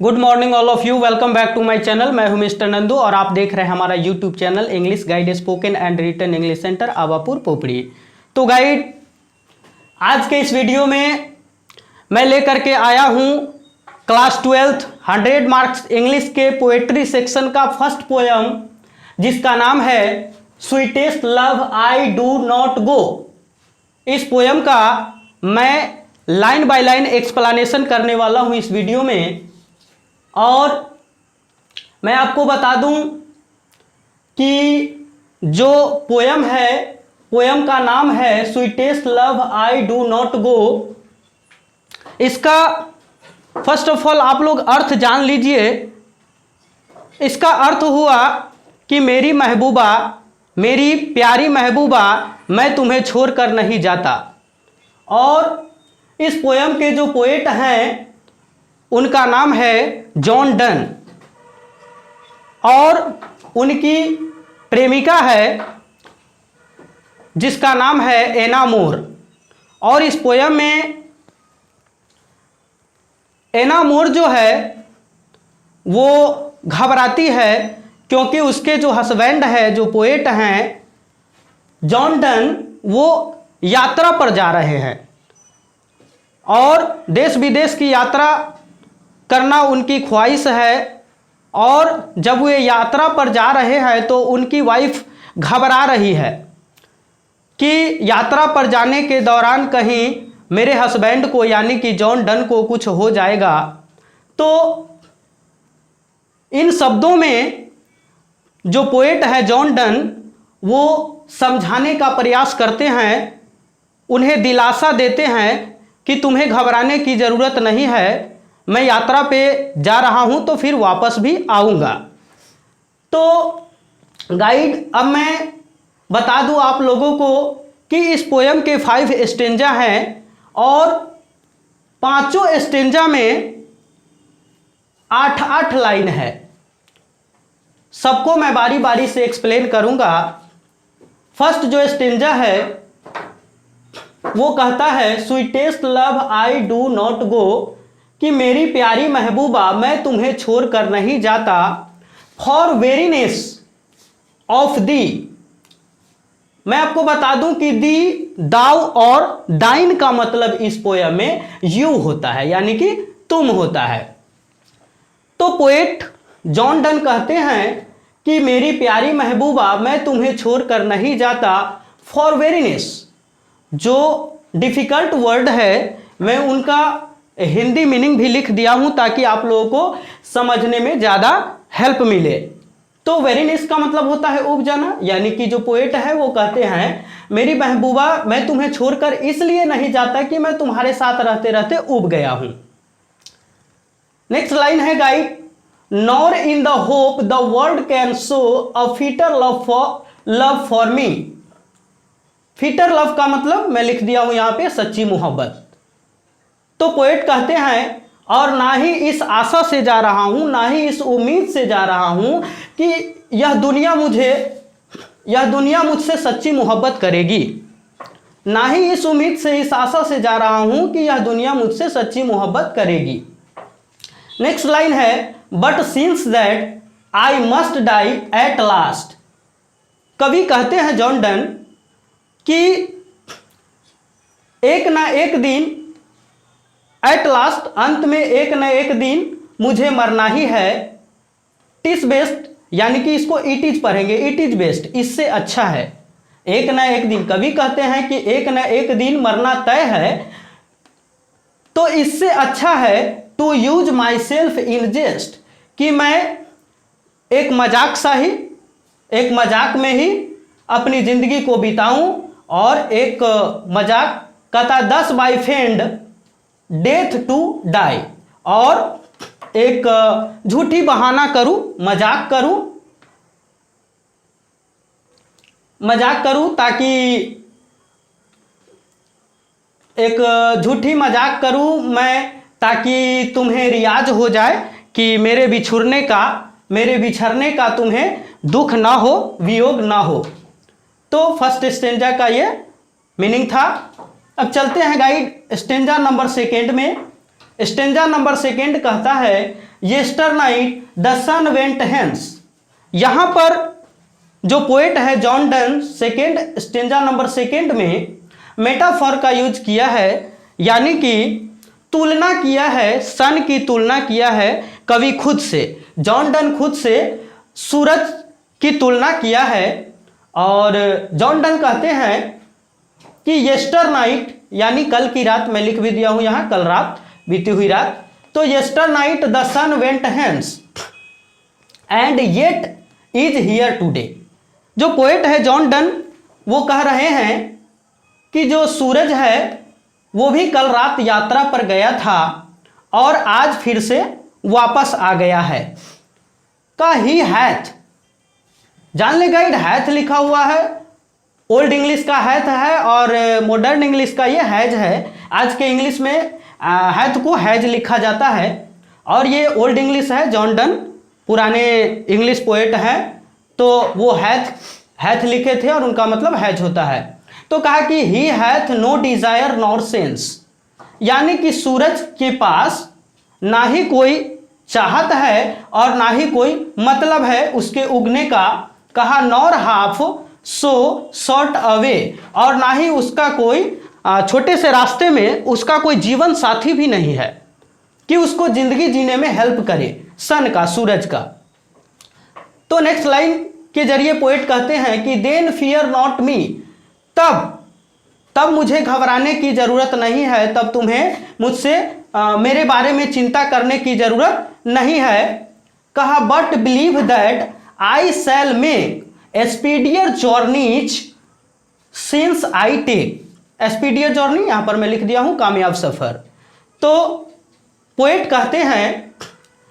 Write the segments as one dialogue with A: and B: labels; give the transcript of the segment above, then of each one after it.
A: Good morning all of you, welcome back to my channel. मैं हूं mister Nandu और आप देख रहे हैं हमारा YouTube channel English guide spoken and written English centre Awapur Popdi. तो गाइड, आज के इस वीडियो में मैं लेकर के आया हूं क्लास 12th 100 मार्क्स इंग्लिश के पोएट्री सेक्शन का फर्स्ट पोयम, जिसका नाम है sweetest love I do not go. इस पोयम का मैं लाइन बाय लाइन एक्सप्लेनेशन करने वाला हूं इस वीडियो में। और मैं आपको बता दूं कि जो पोयम है, पोयम का नाम है sweetest love I do not go. इसका फर्स्ट ऑफ ऑल आप लोग अर्थ जान लीजिए। इसका अर्थ हुआ कि मेरी महबूबा, मेरी प्यारी महबूबा, मैं तुम्हें छोड़कर नहीं जाता। और इस पोयम के जो पोएट हैं उनका नाम है जॉन डन और उनकी प्रेमिका है जिसका नाम है एना मोर। और इस पोयम में एना मोर जो है वो घबराती है क्योंकि उसके जो हस्बैंड है, जो पोएट हैं जॉन डन, वो यात्रा पर जा रहे हैं और देश विदेश की यात्रा करना उनकी ख्वाहिश है। और जब वे यात्रा पर जा रहे हैं तो उनकी वाइफ घबरा रही है कि यात्रा पर जाने के दौरान कहीं मेरे हस्बैंड को यानी कि जॉन डन को कुछ हो जाएगा। तो इन शब्दों में जो पोएट है जॉन डन, वो समझाने का प्रयास करते हैं, उन्हें दिलासा देते हैं कि तुम्हें घबराने की ज़रूरत नहीं है, मैं यात्रा पे जा रहा हूं तो फिर वापस भी आऊंगा। तो गाइड, अब मैं बता दूं आप लोगों को कि इस पोयम के 5 स्टेंजा हैं और पांचों स्टेंजा में 8-8 लाइन है। सबको मैं बारी बारी से एक्सप्लेन करूंगा। फर्स्ट जो स्टेंजा है वो कहता है sweetest love I do not go, कि मेरी प्यारी महबूबा, मैं तुम्हें छोड़कर नहीं जाता। फॉर वेरीनेस ऑफ दी, मैं आपको बता दूं कि दी, दाव और दाइन का मतलब इस पोयम में यू होता है, यानी कि तुम होता है। तो पोएट जॉन डन कहते हैं कि मेरी प्यारी महबूबा, मैं तुम्हें छोड़कर नहीं जाता। फॉर वेरीनेस, जो डिफिकल्ट वर्ड है, मैं उनका हिंदी मीनिंग भी लिख दिया हूं ताकि आप लोगों को समझने में ज़्यादा हेल्प मिले। तो वेरीनेस का मतलब होता है उब जाना, यानी कि जो पोएट है वो कहते हैं मेरी महबूबा, मैं तुम्हें छोड़कर इसलिए नहीं जाता कि मैं तुम्हारे साथ रहते रहते उब गया हूं। नेक्स्ट लाइन है guide, nor in the hope the world can show a fitter love for me. Fitter love का मतलब मैं लिख दिया हूं यहां पे सच्ची मोहब्बत। तो पोएट कहते हैं और ना ही इस आशा से जा रहा हूं, ना ही इस उम्मीद से जा रहा हूं कि यह दुनिया मुझसे सच्ची मोहब्बत करेगी। ना ही इस उम्मीद से, इस आशा से जा रहा हूं कि यह दुनिया मुझसे सच्ची मोहब्बत करेगी। नेक्स्ट लाइन है, but since that I must die at last. कवि कहते हैं जॉन डन कि एक ना एक दिन, एट लास्ट, अंत में एक न एक दिन मुझे मरना ही है। टिस बेस्ट, यानी कि इसको इट इज पढ़ेंगे, इट इज बेस्ट, इससे अच्छा है। एक न एक दिन, कवि कहते हैं कि एक न एक दिन मरना तय है, तो इससे अच्छा है to use myself in jest, कि मैं एक मजाक में ही अपनी जिंदगी को बिताऊं। और एक मजाक कहता 10 by friend death to die, और एक झूठी बहाना करूं, मजाक करूं ताकि एक झूठी मजाक करूं मैं, ताकि तुम्हें रियाज हो जाए कि मेरे बिछड़ने का तुम्हें दुख ना हो, वियोग ना हो। तो फर्स्ट स्टेंजा का ये मीनिंग था। अब चलते हैं गाइड स्टेंजा नंबर 2 में। स्टेंजा नंबर सेकेंड कहता है yesternight the sun went hence. यहां पर जो पोएट है John Donne second stanza number second में मेटाफॉर का यूज किया है, यानी कि तुलना किया है, सन की तुलना किया है कवि खुद से, जॉन डन खुद से सूरज की तुलना किया है। और जॉन डन कहते हैं कि येस्टर नाइट यानी कल की रात, मैं लिख भी दिया हूं यहां कल रात, बीती हुई रात, तो yesternight the sun went hence and yet is here today. जो पोएट है जॉन डन वो कह रहे हैं कि जो सूरज है वो भी कल रात यात्रा पर गया था और आज फिर से वापस आ गया है। का ही हैथ, जान ले गाइड, हैथ लिखा हुआ है, ओल्ड इंग्लिश का हैथ है और मॉडर्न इंग्लिश का ये हैज है। आज के इंग्लिश में हैथ को हैज लिखा जाता है और ये ओल्ड इंग्लिश है, जॉन डन पुराने इंग्लिश पोएट हैं तो वो हैथ लिखे थे और उनका मतलब हैज होता है। तो कहा कि he hath no desire nor sense, यानी कि सूरज के पास ना ही कोई चाहत है और ना ही कोई मतलब है उसके उगने का। कहा nor half so short away, और ना ही उसका कोई छोटे से रास्ते में उसका कोई जीवन साथी भी नहीं है कि उसको जिंदगी जीने में हेल्प करे, सन का, सूरज का। तो नेक्स्ट लाइन के जरिए पोएट कहते हैं कि देन फियर नॉट मी, तब मुझे घबराने की जरूरत नहीं है, तब तुम्हें मुझसे मेरे बारे में चिंता करने की जरूरत नहीं है। कहा but believe that I shall make speedier journeys since I take. Speedier journey यहां पर मैं लिख दिया हूं कामयाब सफर। तो पोएट कहते हैं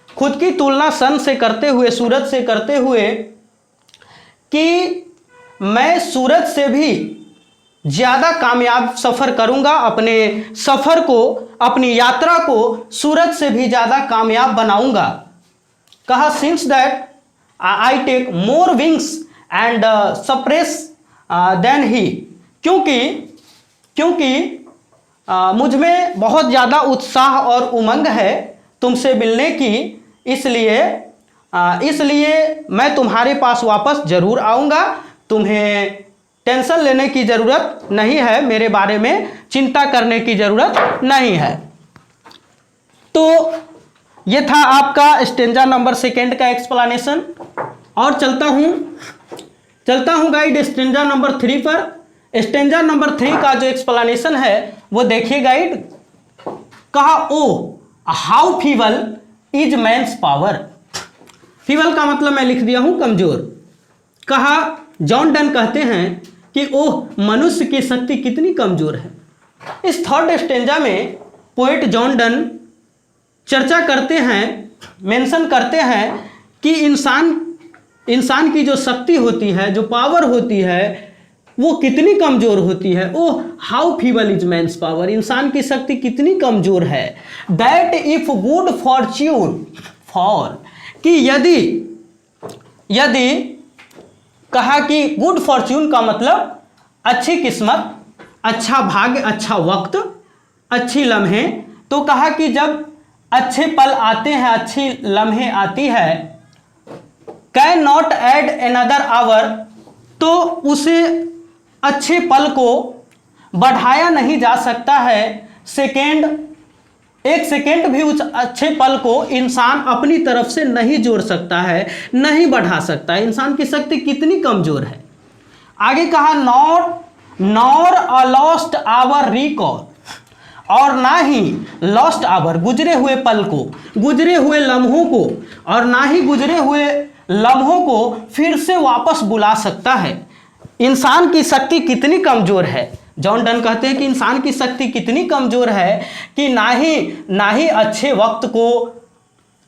A: खुद की तुलना सन से करते हुए, सूरज से करते हुए, कि मैं सूरज से भी ज्यादा कामयाब सफर करूंगा, अपने सफर को, अपनी यात्रा को सूरज से भी ज्यादा कामयाब बनाऊंगा। कहा since that I take more wings and suppress then he, क्योंकि मुझ में बहुत ज़्यादा उत्साह और उमंग है तुमसे मिलने की, इसलिए मैं तुम्हारे पास वापस जरूर आऊँगा। तुम्हें टेंशन लेने की ज़रूरत नहीं है, मेरे बारे में चिंता करने की ज़रूरत नहीं है। तो ये था आपका स्टेंजा नंबर सेकेंड का एक्सप्लेनेशन। और चलता हूँ गाइड स्टेंजा नंबर 3 पर। स्टेंजा नंबर 3 का जो एक्सप्लेनेशन है वो देखिए गाइड। कहा O how feeble is man's power. Feeble का मतलब मैं लिख दिया हूं कमजोर। कहा जॉन डन कहते हैं कि ओह मनुष्य की शक्ति कितनी कमजोर है। इस थर्ड स्टेंजा में पोएट जॉन डन चर्चा करते हैं, मेंशन करते हैं कि इंसान की जो शक्ति होती है, जो पावर होती है, वो कितनी कमजोर होती है। Oh how feeble is man's power, इंसान की शक्ति कितनी कमजोर है। That if good fortune fall, कि यदि कहा कि गुड फॉर्च्यून का मतलब अच्छी किस्मत, अच्छा भाग्य, अच्छा वक्त, अच्छी लम्हे। तो कहा कि जब अच्छे पल आते हैं, अच्छी लम्हे आती है, can not add another our, तो उसे अच्छे पल को बढ़ाया नहीं जा सकता है। एक सेकेंड भी उस अच्छे पल को इंसान अपनी तरफ से नहीं जोड़ सकता है, नहीं बढ़ा सकता है। इंसान की शक्ति कितनी कमजोर है। आगे कहा nor a lost hour recall, और ना ही लॉस्ट आवर गुजरे हुए पल को, गुजरे हुए लम्हों को, और ना ही गुजरे हुए लम्हों को फिर से वापस बुला सकता है। इंसान की शक्ति कितनी कमजोर है। जॉन डन कहते हैं कि इंसान की शक्ति कितनी कमजोर है कि ना ही अच्छे वक्त को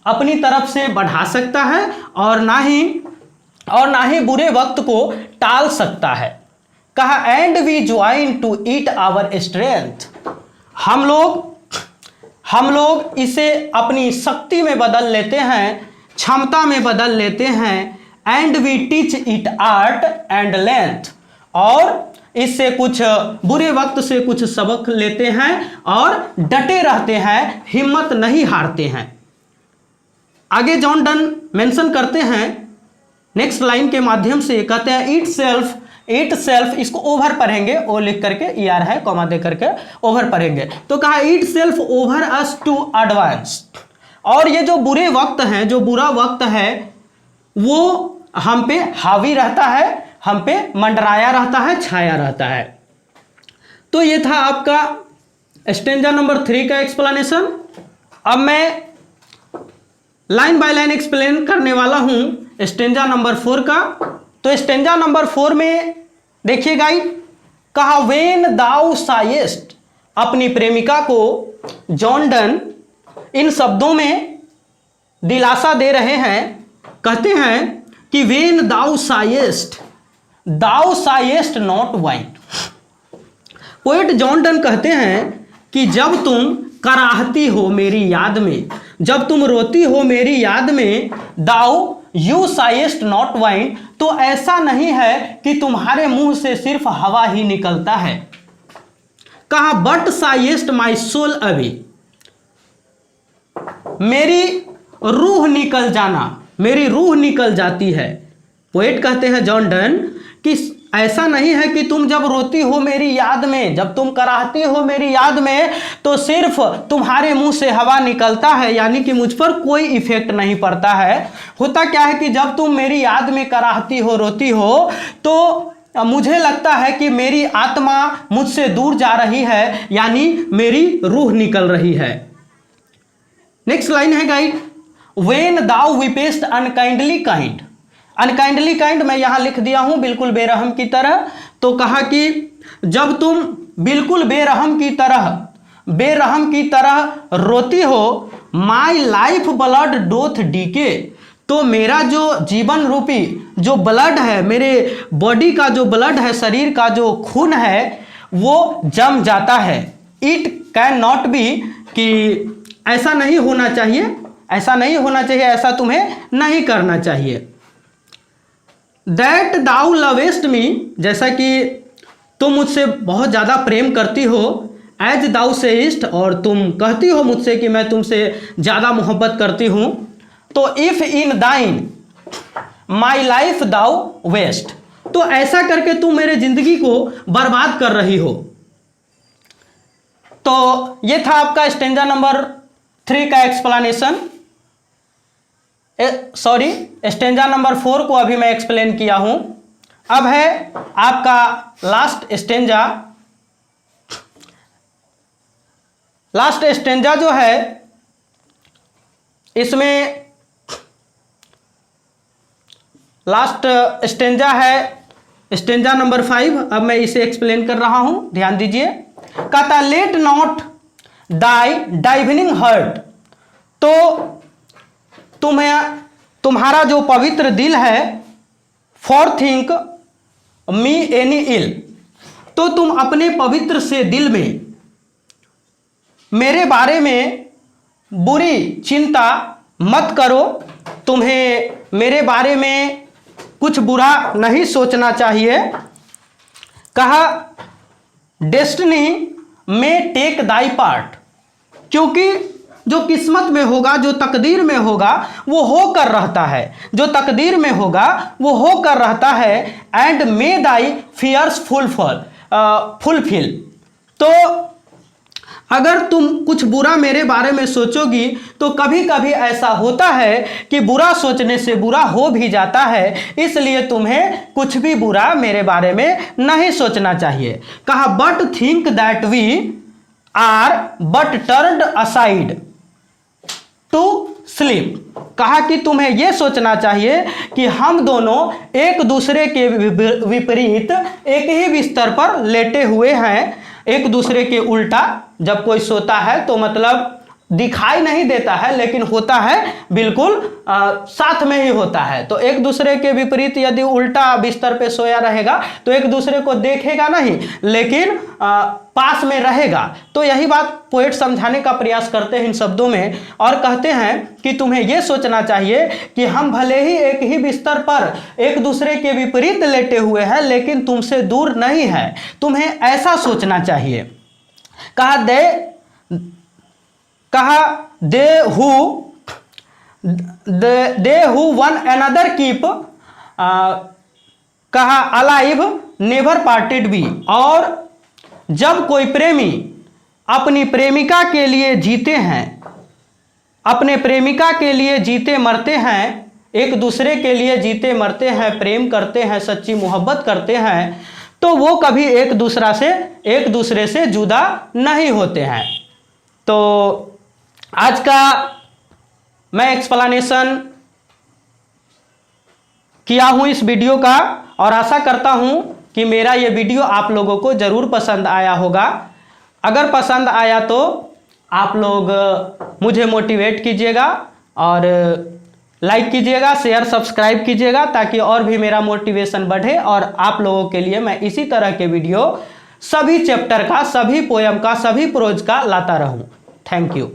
A: अपनी तरफ से बढ़ा सकता है और ना ही बुरे वक्त को टाल सकता है। कहा and we join to eat our strength, हम लोग इसे अपनी शक्ति में बदल लेते हैं, क्षमता में बदल लेते हैं। And we teach it art and length, और इससे कुछ बुरे वक्त से कुछ सबक लेते हैं और डटे रहते हैं, हिम्मत नहीं हारते हैं। आगे जॉन डन मेंशन करते हैं नेक्स्ट लाइन के माध्यम से, कहते हैं इट सेल्फ, इसको ओवर पढ़ेंगे, ओ लिख करके ER है कॉमा दे करके ओवर पढ़ेंगे। तो कहा itself over us to advance, और ये जो बुरे वक्त हैं, जो बुरा वक्त है वो हम पे हावी रहता है, हम पे मंडराया रहता है, छाया रहता है। तो ये था आपका स्टेंजा नंबर 3 का एक्सप्लेनेशन। अब मैं लाइन बाय लाइन एक्सप्लेन करने वाला हूं स्टेंजा नंबर 4 का। तो स्टेंजा नंबर 4 में देखिए गाइड, कहा वेन दाउ साइस्ट, अपनी प्रेमिका को जॉन डन इन शब्दों में दिलासा दे रहे हैं, कहते हैं कि when thou sigh'st not wind. Poet John Donne कहते हैं कि जब तुम कराहती हो मेरी याद में, जब तुम रोती हो मेरी याद में, दाउ यू साइस्ट नॉट वाइन, तो ऐसा नहीं है कि तुम्हारे मुंह से सिर्फ हवा ही निकलता है। कहा बट साइस्ट माई सोल अवे, मेरी रूह निकल जाना, मेरी रूह निकल जाती है। पोएट कहते हैं जॉन डन कि ऐसा नहीं है कि तुम जब रोती हो मेरी याद में, जब तुम कराहती हो मेरी याद में, तो सिर्फ तुम्हारे मुंह से हवा निकलता है, यानी कि मुझ पर कोई इफेक्ट नहीं पड़ता है। होता क्या है कि जब तुम मेरी याद में कराहती हो, रोती हो, तो मुझे लगता है कि मेरी आत्मा मुझसे दूर जा रही है, यानी मेरी रूह निकल रही है। नेक्स्ट लाइन है guide, when thou weep'st unkindly kind, unkindly kind मैं यहां लिख दिया हूं बिल्कुल बेरहम की तरह। तो कहा कि जब तुम बिल्कुल बेरहम की तरह रोती हो, माई लाइफ ब्लड डोथ डीके, तो मेरा जो जीवन रूपी जो ब्लड है, मेरे बॉडी का जो ब्लड है, शरीर का जो खून है, वो जम जाता है। इट कैन नॉट बी, कि ऐसा नहीं होना चाहिए, ऐसा नहीं होना चाहिए, ऐसा तुम्हें नहीं करना चाहिए। दैट दाउ लवेस्ट मी, जैसा कि तुम मुझसे बहुत ज़्यादा प्रेम करती हो, एज दाउ सेइस्ट, और तुम कहती हो मुझसे कि मैं तुमसे ज़्यादा मोहब्बत करती हूँ। तो इफ़ इन दाइन माई लाइफ दाउ वेस्ट, तो ऐसा करके तुम मेरे जिंदगी को बर्बाद कर रही हो। तो ये था आपका स्टेंजा नंबर 3 का एक्सप्लेनेशन। सॉरी, स्टेंजा नंबर 4 को अभी मैं एक्सप्लेन किया हूं। अब है आपका लास्ट स्टेंजा। लास्ट स्टेंजा जो है, इसमें लास्ट स्टेंजा है स्टेंजा नंबर 5। अब मैं इसे एक्सप्लेन कर रहा हूं, ध्यान दीजिए। कहता लेट नॉट दाई डाइविनिंग हर्ट, तो तुम्हारा जो पवित्र दिल है, फॉर थिंक मी एनी इल, तो तुम अपने पवित्र से दिल में मेरे बारे में बुरी चिंता मत करो, तुम्हें मेरे बारे में कुछ बुरा नहीं सोचना चाहिए। कहा डेस्टिनी में टेक दाई पार्ट, क्योंकि जो किस्मत में होगा, जो तकदीर में होगा, वो होकर रहता है, जो तकदीर में होगा वो होकर रहता है। And may thy fears fulfil, तो अगर तुम कुछ बुरा मेरे बारे में सोचोगी, तो कभी कभी ऐसा होता है कि बुरा सोचने से बुरा हो भी जाता है, इसलिए तुम्हें कुछ भी बुरा मेरे बारे में नहीं सोचना चाहिए। कहा but think that we are but turned aside to sleep, कहा कि तुम्हें यह सोचना चाहिए कि हम दोनों एक दूसरे के विपरीत एक ही बिस्तर पर लेटे हुए हैं, एक दूसरे के उल्टा। जब कोई सोता है तो मतलब दिखाई नहीं देता है लेकिन होता है बिल्कुल साथ में ही होता है। तो एक दूसरे के विपरीत यदि उल्टा बिस्तर पे सोया रहेगा तो एक दूसरे को देखेगा नहीं लेकिन पास में रहेगा। तो यही बात पोएट समझाने का प्रयास करते हैं इन शब्दों में और कहते हैं कि तुम्हें यह सोचना चाहिए कि हम भले ही एक ही बिस्तर पर एक दूसरे के विपरीत लेटे हुए हैं लेकिन तुमसे दूर नहीं है, तुम्हें ऐसा सोचना चाहिए। They who one another keep alive never parted be. और जब कोई प्रेमी अपनी प्रेमिका के लिए जीते हैं, अपने प्रेमिका के लिए जीते मरते हैं, एक दूसरे के लिए जीते मरते हैं, प्रेम करते हैं, सच्ची मोहब्बत करते हैं, तो वो कभी एक दूसरे से जुदा नहीं होते हैं। तो आज का मैं एक्सप्लेनेशन किया हूं इस वीडियो का और आशा करता हूं कि मेरा ये वीडियो आप लोगों को ज़रूर पसंद आया होगा। अगर पसंद आया तो आप लोग मुझे मोटिवेट कीजिएगा और लाइक कीजिएगा, शेयर सब्सक्राइब कीजिएगा ताकि और भी मेरा मोटिवेशन बढ़े और आप लोगों के लिए मैं इसी तरह के वीडियो सभी चैप्टर का, सभी पोयम का, सभी प्रोज का लाता रहूं। Thank you.